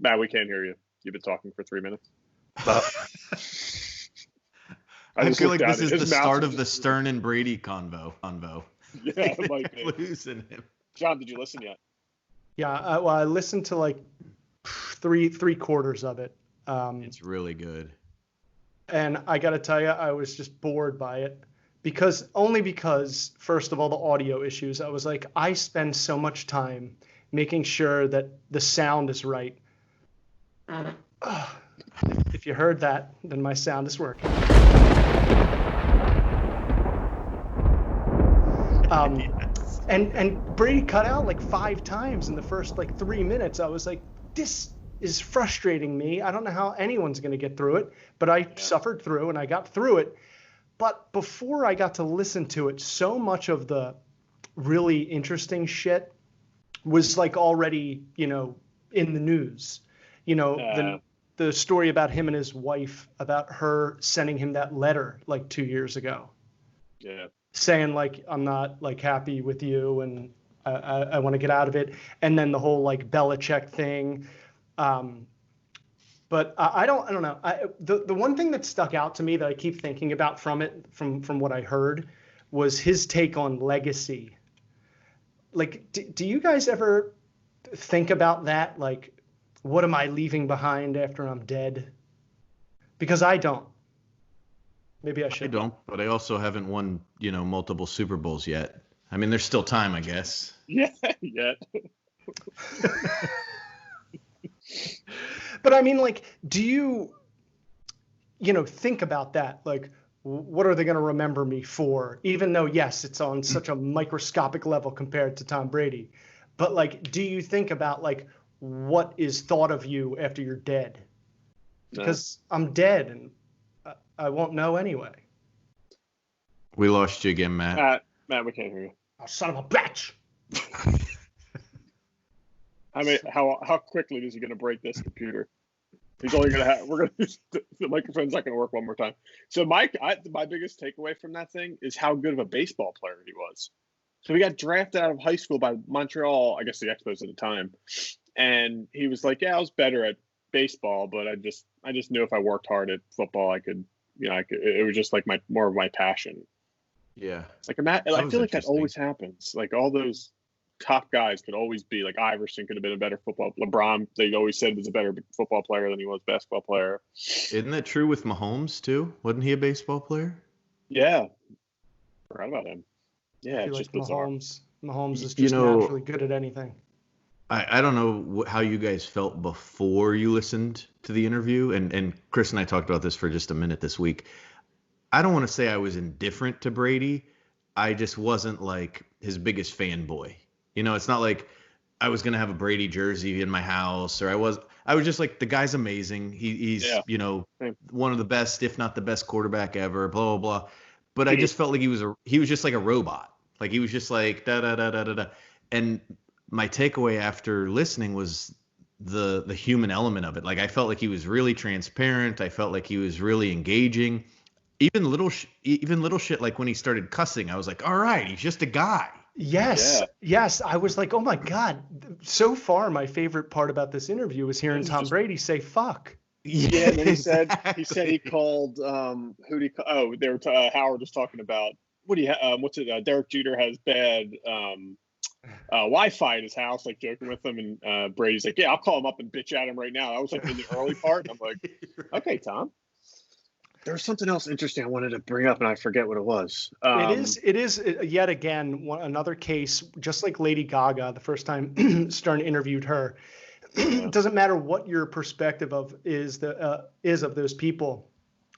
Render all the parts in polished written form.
Matt, we can't hear you. You've been talking for 3 minutes. I feel like this is the start of the Stern and Brady convo. Yeah, it might be. Losing him. John, did you listen yet? Yeah, I listened to like three quarters of it. It's really good. And I got to tell you, I was just bored by it because first of all, the audio issues. I was like, I spend so much time making sure that the sound is right. If you heard that, then my sound is working. Yes. And Brady cut out like 5 times in the first like 3 minutes. I was like, this is frustrating me. I don't know how anyone's going to get through it, but I suffered through and I got through it. But before I got to listen to it, so much of the really interesting shit was like already, in the news. The story about him and his wife, about her sending him that letter like 2 years ago. Yeah. Saying like, I'm not like happy with you and I want to get out of it. And then the whole like Belichick thing. But I don't know. The one thing that stuck out to me that I keep thinking about from what I heard was his take on legacy. Like, do you guys ever think about that? Like, what am I leaving behind after I'm dead? Because I don't. Maybe I should. I don't, but I also haven't won, multiple Super Bowls yet. I mean, there's still time, I guess. Yeah, yet. But I mean, like, do you, think about that? Like, what are they going to remember me for? Even though, yes, it's on such a microscopic level compared to Tom Brady. But, like, do you think about, like, what is thought of you after you're dead? Because I'm dead and I won't know anyway. We lost you again, Matt. Matt, we can't hear you. Oh, son of a bitch! I mean, how quickly is he going to break this computer? He's only going to have. We're going to. The microphone's not going to work one more time. So, my biggest takeaway from that thing is how good of a baseball player he was. So he got drafted out of high school by Montreal, I guess the Expos at the time, and he was like, "Yeah, I was better at baseball, but I just knew if I worked hard at football, I could. It was just like more of my passion." Yeah. Like I feel like that always happens. Like all those top guys could always be like Iverson could have been a better football. LeBron, they always said was a better football player than he was basketball player. Isn't that true with Mahomes too? Wasn't he a baseball player? Yeah. Forgot about him. Yeah, it's just bizarre. Mahomes is just naturally good at anything. I don't know how you guys felt before you listened to the interview, and Chris and I talked about this for just a minute this week. I don't want to say I was indifferent to Brady. I just wasn't like his biggest fanboy. It's not like I was going to have a Brady jersey in my house, or I was just like, the guy's amazing. He's one of the best, if not the best quarterback ever, blah, blah, blah. But I just felt like he was just like a robot. Like he was just like, da, da, da, da, da, da. And my takeaway after listening was the human element of it. Like I felt like he was really transparent. I felt like he was really engaging. Even little shit like when he started cussing, I was like, all right, he's just a guy. Yes. Yeah. Yes. I was like, oh my God. So far, my favorite part about this interview was hearing Tom Brady say fuck. Yeah. And then he said he called, who did he call? Oh, they were, Howard was talking about, Derek Jeter has bad Wi-Fi at his house, like joking with him. And Brady's like, yeah, I'll call him up and bitch at him right now. That was like in the early part. And I'm like, okay, Tom. There was something else interesting I wanted to bring up, and I forget what it was. It is yet again another case, just like Lady Gaga, the first time Stern interviewed her. It doesn't matter what your perspective is of those people.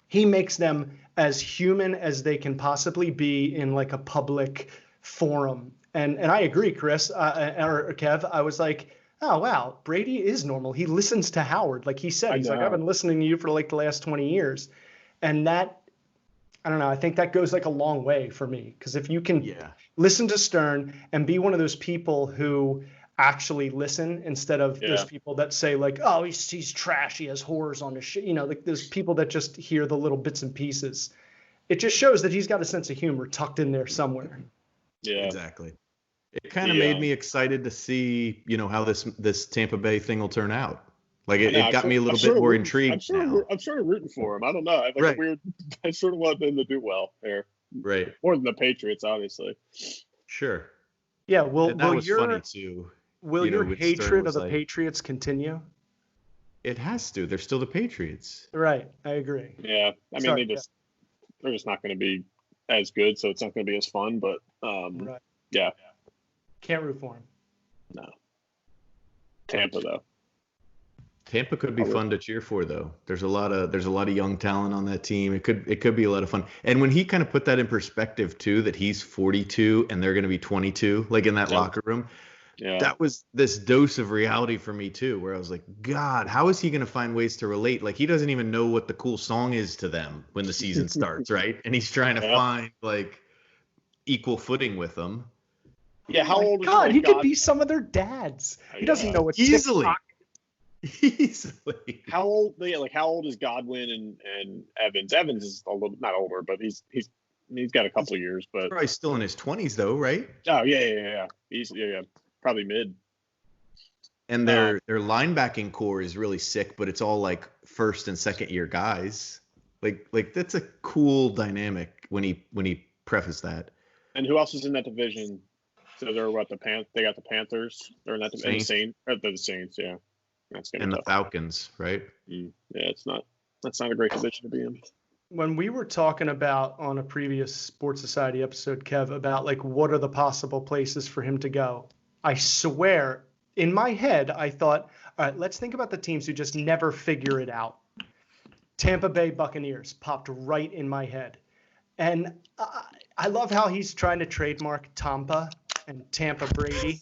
He makes them as human as they can possibly be in like a public forum. And I agree, Chris or Kev. I was like, oh wow, Brady is normal. He listens to Howard, like he said. He's like, I've been listening to you for like the last 20 years. And that, I don't know, I think that goes like a long way for me. Because if you can listen to Stern and be one of those people who actually listen instead of those people that say like, oh, he's trash, he has whores on his shit. Like those people that just hear the little bits and pieces. It just shows that he's got a sense of humor tucked in there somewhere. Yeah, exactly. It kind of made me excited to see, how this Tampa Bay thing will turn out. Like I know, it got me a little bit sort of more rooting, intrigued now. I'm sort of rooting for him. I don't know. I have like Right. a weird. I sort of want them to do well here. Right. More than the Patriots, obviously. Sure. Yeah. And that was funny too. Will you know, your with Stern hatred was of the like, Patriots continue? It has to. They're still the Patriots. Right. I agree. Yeah, I mean Sorry, they're just not going to be as good, so it's not going to be as fun. But Right. yeah, Can't root for him. no. Tampa though. Tampa could be fun to cheer for, though. There's a lot of young talent on that team. It could be a lot of fun. And when he kind of put that in perspective too, that he's 42 and they're going to be 22, like in that locker room, that was this dose of reality for me too, where I was like, God, how is he going to find ways to relate? Like he doesn't even know what the cool song is to them when the season starts, right? And he's trying to find like equal footing with them. Yeah, how old is God, he could be some of their dads. He doesn't know what's easily. How old? Yeah, like how old is Godwin and Evans? Evans is a little not older, but he's got a couple of years. But probably still in his 20s though, right? Oh yeah. He's probably mid. And their linebacking core is really sick, but it's all like first and second year guys. Like that's a cool dynamic when he prefaced that. And who else is in that division? So they're they got the Panthers. They're in that division. The Saints, yeah. That's gonna and be the tough. Falcons, right? Yeah, that's not a great division to be in. When we were talking about on a previous Sports Society episode, Kev, about like what are the possible places for him to go, I swear in my head I thought, all right, let's think about the teams who just never figure it out. Tampa Bay Buccaneers popped right in my head. And I love how he's trying to trademark Tampa and Tampa Brady.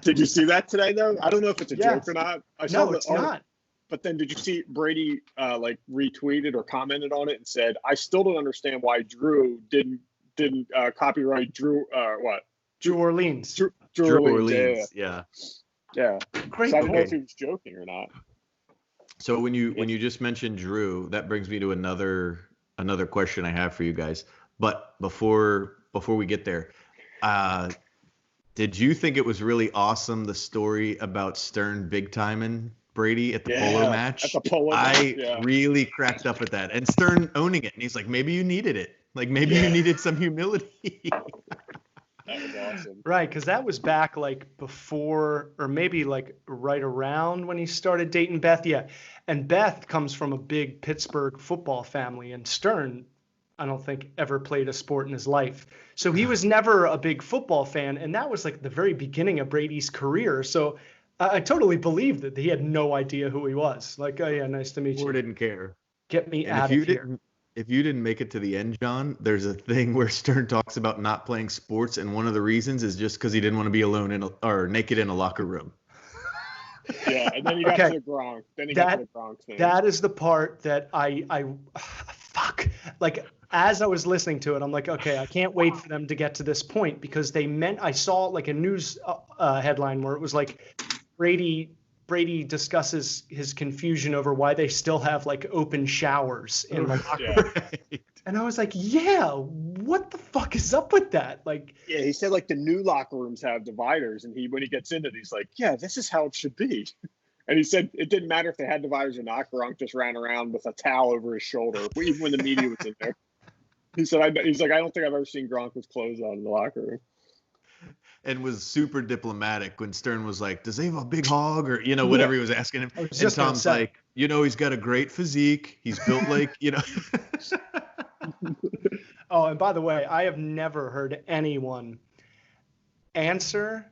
Did you see that today, though? I don't know if it's a joke or not. No, it's not. But then did you see Brady like retweeted or commented on it and said, I still don't understand why Drew didn't copyright Drew Orleans. Drew Orleans. Yeah. Great so I don't know if he was joking or not. So when you just mentioned Drew, that brings me to another question I have for you guys. But before we get there, did you think it was really awesome, the story about Stern big timing Brady at the polo match? At the polo match, I really cracked up at that. And Stern owning it. And he's like, maybe you needed it. Like, maybe you needed some humility. That was awesome. Right, because that was back like before, or maybe like right around when he started dating Beth. Yeah. And Beth comes from a big Pittsburgh football family, and Stern, I don't think, ever played a sport in his life. So he was never a big football fan. And that was like the very beginning of Brady's career. So I totally believed that he had no idea who he was. Like, oh, yeah, nice to meet you. Or didn't care. Get me out of here. If you didn't make it to the end, John, there's a thing where Stern talks about not playing sports. And one of the reasons is just because he didn't want to be alone or naked in a locker room. Yeah, and then you got to the Gronk. Then you got to the Gronk thing. That is the part that fuck. Like, as I was listening to it, I'm like, okay, I can't wait for them to get to this point, because I saw like a news headline where it was like Brady discusses his confusion over why they still have like open showers in the locker room. Right. And I was like, yeah, what the fuck is up with that? Like, yeah, he said like the new locker rooms have dividers, and when he gets into it, he's like, yeah, this is how it should be. And he said it didn't matter if they had dividers or not. Gronk just ran around with a towel over his shoulder, even when the media was in there. He said, he's like, I don't think I've ever seen Gronk with clothes on in the locker room. And was super diplomatic when Stern was like, does he have a big hog? Or, whatever he was asking him. And Tom's like, he's got a great physique. He's built like, Oh, and by the way, I have never heard anyone answer,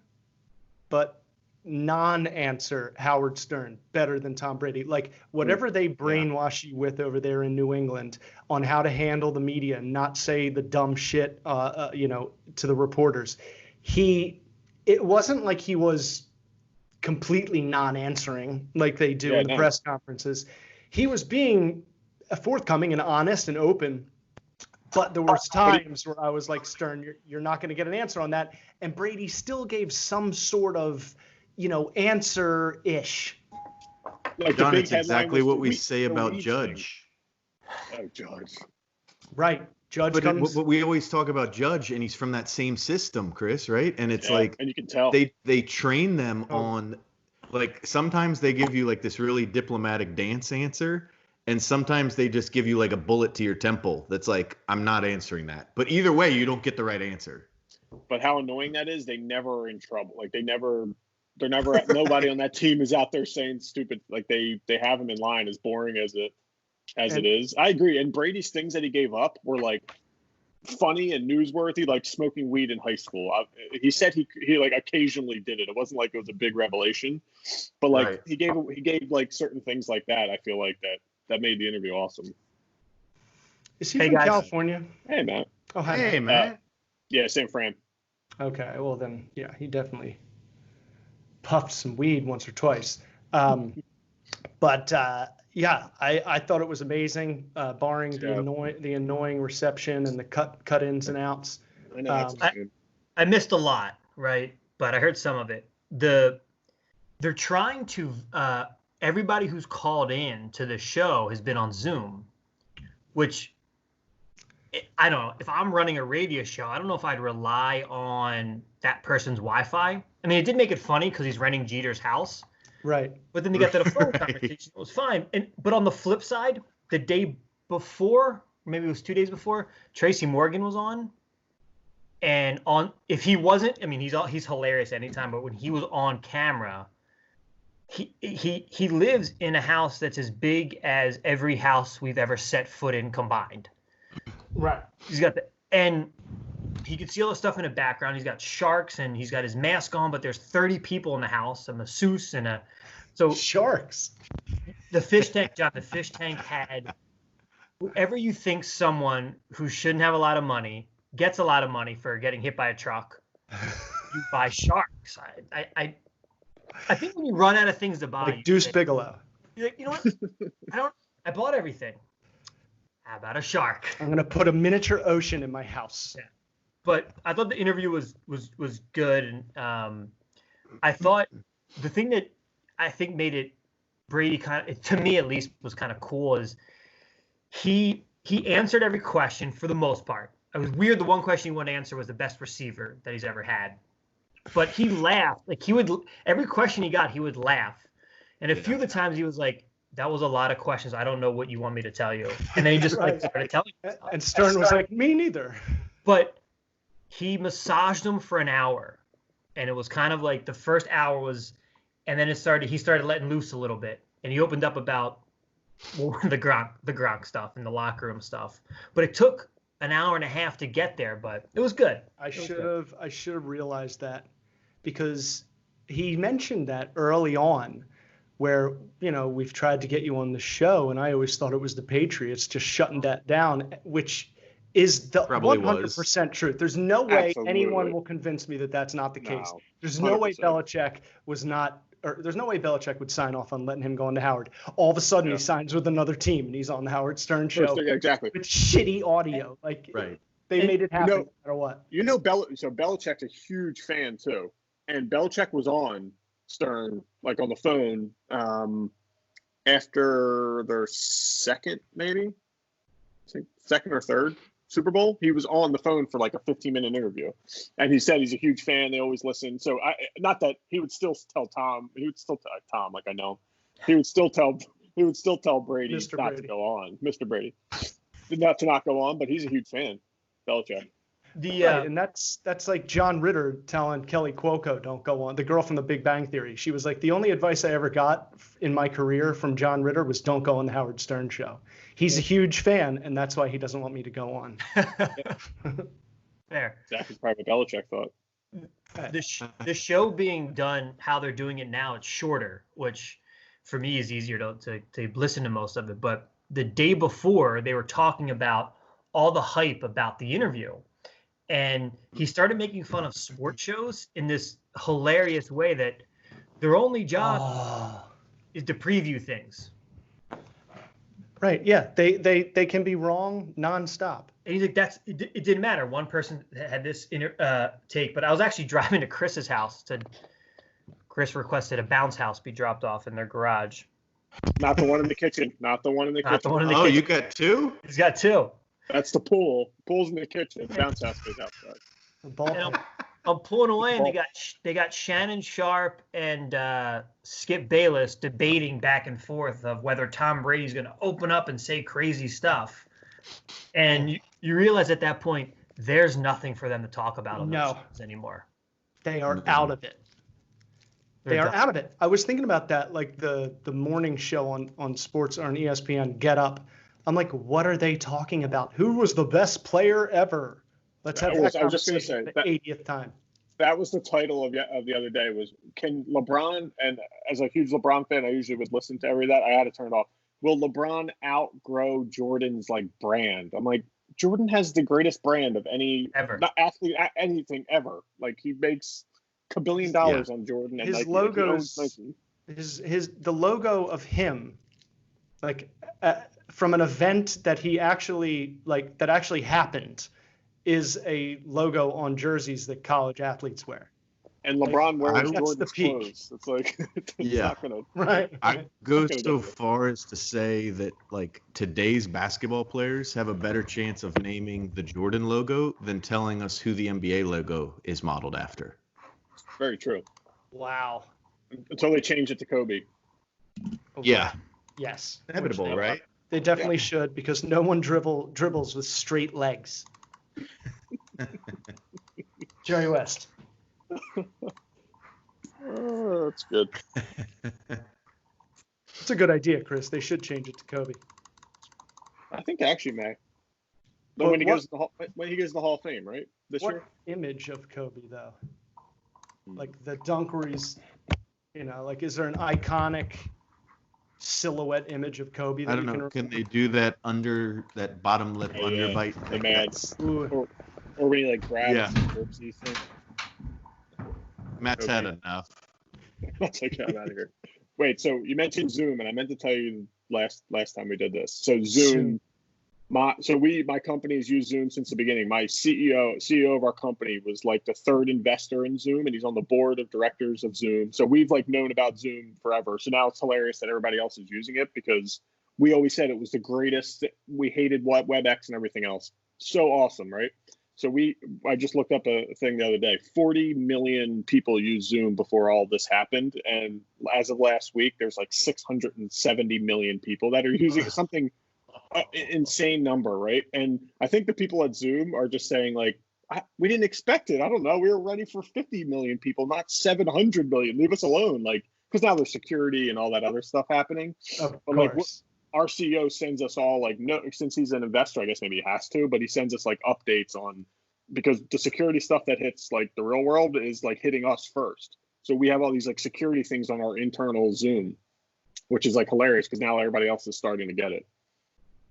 but non-answer Howard Stern better than Tom Brady. Like, whatever they brainwash you with over there in New England on how to handle the media and not say the dumb shit, to the reporters. It wasn't like he was completely non-answering like they do in the press conferences. He was being forthcoming and honest and open. But there was times where I was like, Stern, you're not going to get an answer on that. And Brady still gave some sort of, answer-ish. Like John, it's exactly what we say about Judge. Oh, Judge. Right. Judge comes. But we always talk about Judge, and he's from that same system, Chris, right? And it's like, and you can tell they train them on, Like sometimes they give you like this really diplomatic dance answer, and sometimes they just give you like a bullet to your temple that's like, I'm not answering that. But either way, you don't get the right answer. But how annoying that is, they never are in trouble. Like they're never nobody on that team is out there saying stupid. Like they have him in line, as boring as it is. I agree. And Brady's things that he gave up were like funny and newsworthy, like smoking weed in high school. He said he like occasionally did it. It wasn't like it was a big revelation, but like Right. he gave like certain things like that. I feel like that made the interview awesome. Is he from California? Hey, Matt. Oh, hi. Hey, man. Yeah, San Fran. Okay, well then, yeah, he definitely puffed some weed once or twice. But yeah, I thought it was amazing, barring the annoying reception and the cut ins and outs. I know. I missed a lot, right? But I heard some of it. They're trying to everybody who's called in to the show has been on Zoom, which I don't know. If I'm running a radio show, I don't know if I'd rely on that person's Wi-Fi. I mean, it did make it funny because he's renting Jeter's house. Right. But then they got to the phone conversation. It was fine. But on the flip side, the day before, maybe it was 2 days before, Tracy Morgan was on. And if he wasn't, I mean, he's hilarious anytime, but when he was on camera, he lives in a house that's as big as every house we've ever set foot in combined. Right. He's got and he could see all the stuff in the background. He's got sharks and he's got his mask on, but there's 30 people in the house, a masseuse and sharks. The fish tank, John, the fish tank had whoever you think someone who shouldn't have a lot of money gets a lot of money for getting hit by a truck. You buy sharks. I think when you run out of things to buy, like Deuce Bigelow. You're like, you know what? I bought everything. How about a shark? I'm gonna put a miniature ocean in my house. Yeah. But I thought the interview was good, and I thought the thing that I think made it Brady to me at least was kind of cool is he answered every question for the most part. It was weird. The one question he wouldn't answer was the best receiver that he's ever had, but he laughed. Like every question he got, he would laugh, and a few of the times he was like, that was a lot of questions. I don't know what you want me to tell you. And then he just like started telling me stuff. And Stern was like, me neither. But he massaged him for an hour. And it was kind of like the first hour was, and then he started letting loose a little bit. And he opened up about the Gronk stuff and the locker room stuff. But it took an hour and a half to get there, but it was good. I should have realized that, because he mentioned that early on, where, you know, we've tried to get you on the show, and I always thought it was the Patriots just shutting that down, which is the 100% truth. There's no way anyone will convince me that that's not the case. There's no way Belichick would sign off on letting him go into Howard. All of a sudden, he signs with another team, and he's on the Howard Stern show. Exactly. With shitty audio. They made it happen no matter what. So Belichick's a huge fan, too. And Belichick was on Stern, like on the phone, after their second or third Super Bowl. He was on the phone for like a 15-minute interview, and he said he's a huge fan. They always listen. So not that he would still tell Tom. He would still tell Tom, like I know. He would still tell Brady not to go on, Mr. Brady, not go on. But he's a huge fan, Belichick. And that's like John Ritter telling Kelly Cuoco don't go on. The girl from The Big Bang Theory. She was like, the only advice I ever got in my career from John Ritter was don't go on the Howard Stern show. He's a huge fan, and that's why he doesn't want me to go on. Fair. Exactly, probably what Belichick thought. The show being done, how they're doing it now, it's shorter, which for me is easier to listen to most of it. But the day before, they were talking about all the hype about the interview. And he started making fun of sports shows in this hilarious way that their only job is to preview things. Right. Yeah. They can be wrong nonstop. And he's like, it didn't matter. One person had this take, but I was actually driving to Chris's house. Chris requested a bounce house be dropped off in their garage. Not the one in the kitchen. Oh, you got two? He's got two. That's the pool. Pool's in the kitchen. Bounce house is outside. I'm pulling away, and they got Shannon Sharp and Skip Bayless debating back and forth of whether Tom Brady's going to open up and say crazy stuff. And you realize at that point, there's nothing for them to talk about on those shows anymore. They are out of it. They are out of it. I was thinking about that, like the morning show on sports or on ESPN, Get Up. I'm like, what are they talking about? Who was the best player ever? Let's have that I was just going to say the 80th time. That was the title of the other day was, can LeBron, and as a huge LeBron fan, I usually would listen to every that. I had to turn it off. Will LeBron outgrow Jordan's like brand? I'm like, Jordan has the greatest brand of any ever, not athlete, anything ever. Like he makes $1 billion on Jordan, and his like logos, the logo of him, like from an event that he actually that actually happened, is a logo on jerseys that college athletes wear. And LeBron wears Jordan's clothes. It's like, it's not gonna. Right. I go so far as to say that like today's basketball players have a better chance of naming the Jordan logo than telling us who the NBA logo is modeled after. Very true. Wow. Until they change it to Kobe. Yeah. Yes. Inevitable, right? They definitely should, because no one dribbles with straight legs. Jerry West. Oh, that's good. It's a good idea, Chris. They should change it to Kobe. I think they actually may. But when he goes to the Hall of Fame, right? This year? Image of Kobe though? Like the dunk where he's, like, is there an iconic silhouette image of Kobe? That I don't know. Can they do that under that bottom lip underbite? The mad. Or when he like grabs the whoopsie thing. Matt's had enough. Let's get out of here. Wait, so you mentioned Zoom, and I meant to tell you last time we did this. So Zoom, my company has used Zoom since the beginning. My CEO of our company was like the third investor in Zoom, and he's on the board of directors of Zoom. So we've like known about Zoom forever. So now it's hilarious that everybody else is using it, because we always said it was the greatest. We hated WebEx and everything else. So awesome, right? So I just looked up a thing the other day. 40 million people use Zoom before all this happened, and as of last week, there's like 670 million people that are using something insane number, right? And I think the people at Zoom are just saying like, we didn't expect it. I don't know. We were ready for 50 million people, not 700 million. Leave us alone, like, because now there's security and all that other stuff happening. Of course. Like, our CEO sends us all like, no, since he's an investor, I guess maybe he has to, but he sends us like updates on, because the security stuff that hits like the real world is like hitting us first. So we have all these like security things on our internal Zoom, which is like hilarious because now everybody else is starting to get it.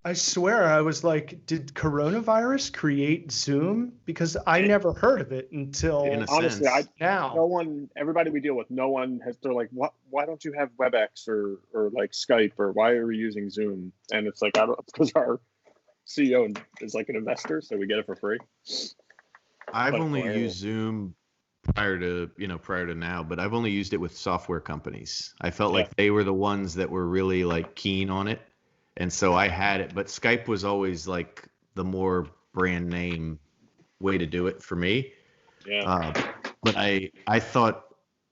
I swear, I was like, did coronavirus create Zoom? Because I never heard of it until honestly, now. No one, everybody we deal with, no one has. They're like, what? Why don't you have WebEx or like Skype, or why are we using Zoom? And it's like, because our CEO is like an investor, so we get it for free. I've only used Zoom prior to now, but I've only used it with software companies. I felt like they were the ones that were really like keen on it. And so I had it, but Skype was always like the more brand name way to do it for me. Yeah. But I thought,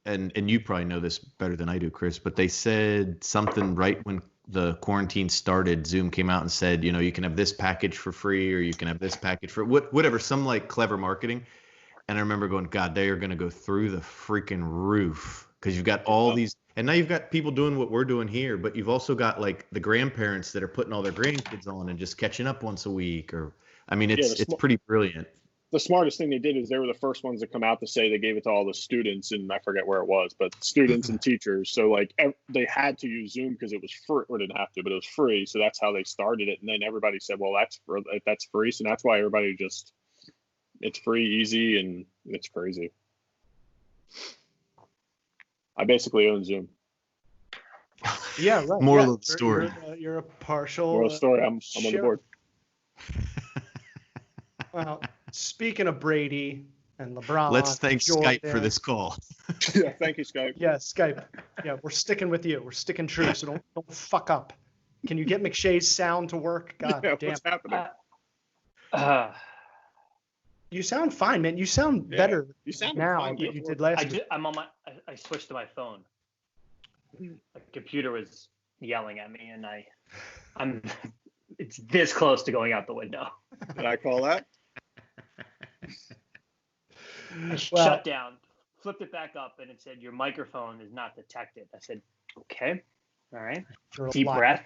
and you probably know this better than I do, Chris, but they said something right when the quarantine started. Zoom came out and said, you can have this package for free, or you can have this package for whatever, some like clever marketing. And I remember going, God, they are going to go through the freaking roof, because you've got all these. And now you've got people doing what we're doing here, but you've also got like the grandparents that are putting all their grandkids on and just catching up once a week. It's pretty brilliant. The smartest thing they did is they were the first ones to come out to say they gave it to all the students, and I forget where it was, but students and teachers. So like they had to use Zoom because it was free, or didn't have to, but it was free. So that's how they started it. And then everybody said, well, that's free. So that's why everybody it's free, easy, and it's crazy. I basically own Zoom. Yeah, right. Moral of the story. You're a partial. Moral of the story. I'm on the board. Well, speaking of Brady and LeBron, let's thank Skype for this call. Yeah, thank you, Skype. Yeah, Skype. Yeah, we're sticking with you. We're sticking true. So don't fuck up. Can you get McShay's sound to work? God damn. What's happening? You sound fine, man. You sound better You sound now fine than you before. did last week. I switched to my phone. The computer was yelling at me, and I'm it's this close to going out the window. Did I call that? Shut down, flipped it back up, and it said your microphone is not detected. I said, okay, all right, deep breath.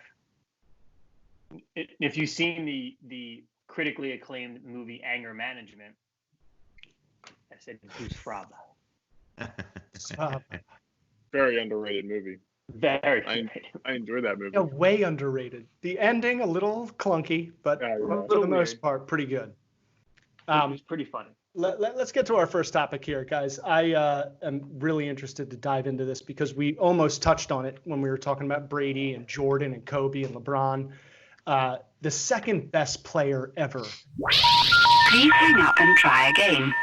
If you've seen the critically acclaimed movie Anger Management, I said, who's Frab? Very underrated movie. Very I enjoy that movie. Yeah, way underrated. The ending, a little clunky, but for the most part, pretty good. It's pretty funny. Let's get to our first topic here, guys. I am really interested to dive into this because we almost touched on it when we were talking about Brady and Jordan and Kobe and LeBron. The second best player ever. Please hang up and try again.